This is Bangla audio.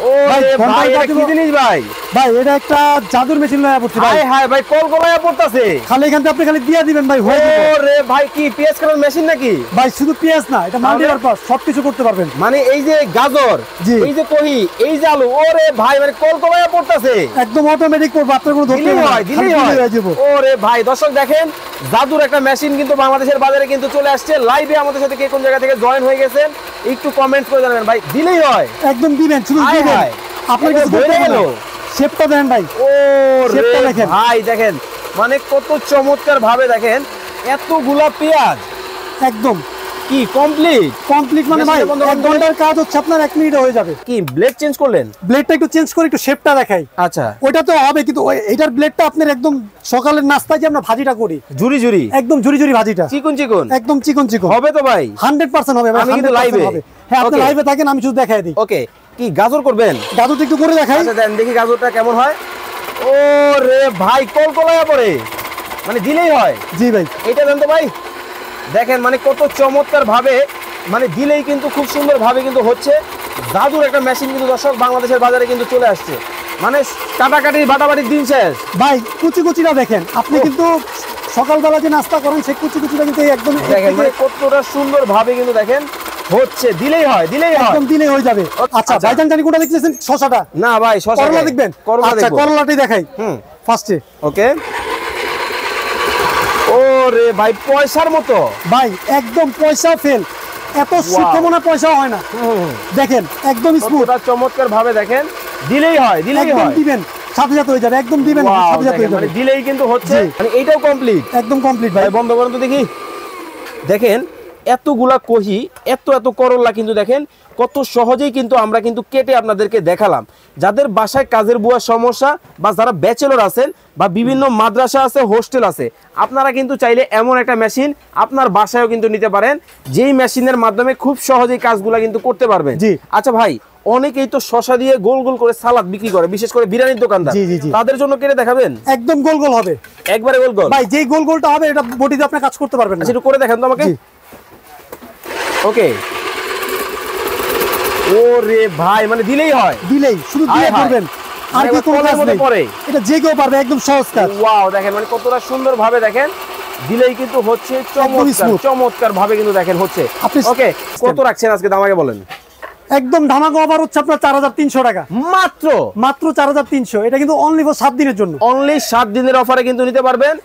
ওরে ভাই এটা কি জিনিস ভাই? ভাই এটা একটা জাদুর মেশিন লয়া পড়ছে ভাই। হায় হায় ভাই কলকলায়া পড়তাছে। খালি এখান থেকে আপনি খালি দিয়া দিবেন ভাই হয়ে যাবে। ওরে ভাই কি পেঁয়াজ কাটার মেশিন নাকি? ভাই শুধু পেঁয়াজ না, এটা মাল্টিপারপাস সবকিছু করতে পারবেন। মানে এই যে গাজর, এই যে কহি, এই যে আলু, ওরে ভাই মানে কলকলায়া পড়তাছে। একদম অটোমেটিক করব, আপনার কোনো ধরতে দিলেই হয়, দিলেই হয়। হয়ে যাবে। ওরে ভাই দর্শক দেখেন জাদুর একটা মেশিন কিন্তু বাংলাদেশের বাজারে কিন্তু চলে আসছে। লাইভে আমাদের সাথে কে কোন জায়গা থেকে জয়েন হয়ে গেছেন একটু কমেন্ট করে জানাবেন ভাই। দিলেই হয়, একদম দিবেন, শুধু হায় দিবেন। হায়। আপনার কাছে হয়ে ধরতে গেল। গেল শেপটা দেন ভাই। শেপটা ওরে দেখেন ভাই দেখেন মানে কত চমৎকার ভাবে দেখেন এতগুলা পেঁয়াজ একদম কি কমপ্লিট কমপ্লিট। মানে ভাই 1 ঘন্টার কাজ হচ্ছে আপনার 1 মিনিটে হয়ে যাবে। কি ব্লেড চেঞ্জ করলেন? ব্লেডটা একটু চেঞ্জ করে একটু শেপটা দেখাই। আচ্ছা ওইটা তো হবে, কিন্তু এইটার ব্লেডটা আপনার একদম সকালের নাস্তায় যে আমরা ভাজিটা করি ঝুরি ঝুরি একদম ঝুরি ঝুরি ভাজিটা চিকন চিকন একদম চিকন চিকন হবে তো ভাই? 100% হবে ভাই। আমি কিন্তু 100% লাইভে হবে। হ্যাঁ আপনি Okay. লাইভে থাকেন, আমি শুধু দেখাই দিই। ওকে কি গাজর করবেন? গাজরটা একটু করে দেখাই। আচ্ছা দেন দেখি গাজরটা কেমন হয়। ও রে ভাই কলকলায়া পড়ে, মানে দিলেই হয়। জি ভাই এটা দেন তো ভাই। দেখেন মানে কত চমৎকার ভাবে মানে দিলেই কিন্তু খুব সুন্দর ভাবে কিন্তু হচ্ছে। জাদুর একটা মেশিন কিন্তু দর্শক বাংলাদেশের বাজারে কিন্তু চলে আসছে। মানে কাটাকাটি বাটাবাটির দিন শেষ। ভাই কুচি কুচিটা দেখেন আপনি, কিন্তু সকালবেলা যে নাস্তা করেন সেই কুচি কুচিটা কিন্তু একদম দেখেন মানে কতটা সুন্দর ভাবে কিন্তু দেখেন হচ্ছে। দিলেই হয়, দিলেই হয়, একদম দিলেই হয়ে যাবে। আচ্ছা ভাইজান জানি কোনটা দেখতেছেন? শসাটা না ভাই শসা করলা দেখবেন? করলা আচ্ছা দেখবো। করলাটাই দেখাই ফার্স্টে। ওকে ওরে ভাই পয়সার মতো ভাই একদম পয়সা ফেল, এত সূক্ষ্ম মনে পয়সা হয় না। দেখেন একদম স্মুথ, কতটা চমৎকার ভাবে দেখেন দিলেই হয়, দিলেই একদম হয়। দিবেন সাথে সাথে হয়ে যাবে, একদম দিবেন Wow, সাথে সাথে হয়ে দেখেন, মানে যাবে। দিলেই কিন্তু হচ্ছে। জি। মানে এইটাও কমপ্লিট, একদম কমপ্লিট ভাই। ভাই বন্ধ করেন তো দেখি। দেখেন এতগুলা কহি, এত এত করলা কিন্তু দেখেন কত সহজেই কিন্তু আমরা কিন্তু কেটে আপনাদেরকে দেখালাম। যাদের বাসায় কাজের বুয়ার সমস্যা বা যারা ব্যাচেলর আছেন বা বিভিন্ন মাদ্রাসা আছে, হোস্টেল আছে, আপনারা কিন্তু চাইলে এমন একটা মেশিন আপনার বাসায়ও কিন্তু নিতে পারেন, যেই মেশিনের মাধ্যমে খুব সহজেই কাজগুলা কিন্তু করতে পারবেন। জি। আচ্ছা ভাই অনেকেই তো শশা দিয়ে গোল গোল করে সালাদ বিক্রি করে, বিশেষ করে বিরিয়ানির দোকানদার, জি, জি, জি। তাদের জন্য কেটে দেখাবেন? একদম গোল গোল হবে একবারে গোল গোল ভাই, যেই গোল গোলটা হবে এটা বডিতে আপনি কাজ করতে পারবেন না। আচ্ছা একটু করে দেখান তো আমাকে। জি। ওকে ওরে ভাই মানে দিলেই হয়, দিলেই শুধু দিয়ে হায় হায়। করবেন, আর মানে কি কোনো কলের কাজ মধ্যে নেই। পড়ে। এটা যে কেউ পারবে, একদম সহজ কাজ। ওয়াও দেখেন মানে কতটা সুন্দর ভাবে দেখেন দিলেই কিন্তু হচ্ছে। চমৎকার smooth। চমৎকার ভাবে কিন্তু দেখেন হচ্ছে। আপনি ওকে কত রাখছেন আজকে দাম আগে বলেন? একদম ধামাকা অফার হচ্ছে আপনার 4300 টাকা মাত্র মাত্র 4300। এটা কিন্তু অনলি ফর 7 দিনের জন্য। অনলি 7 দিনের অফারে কিন্তু নিতে পারবেন।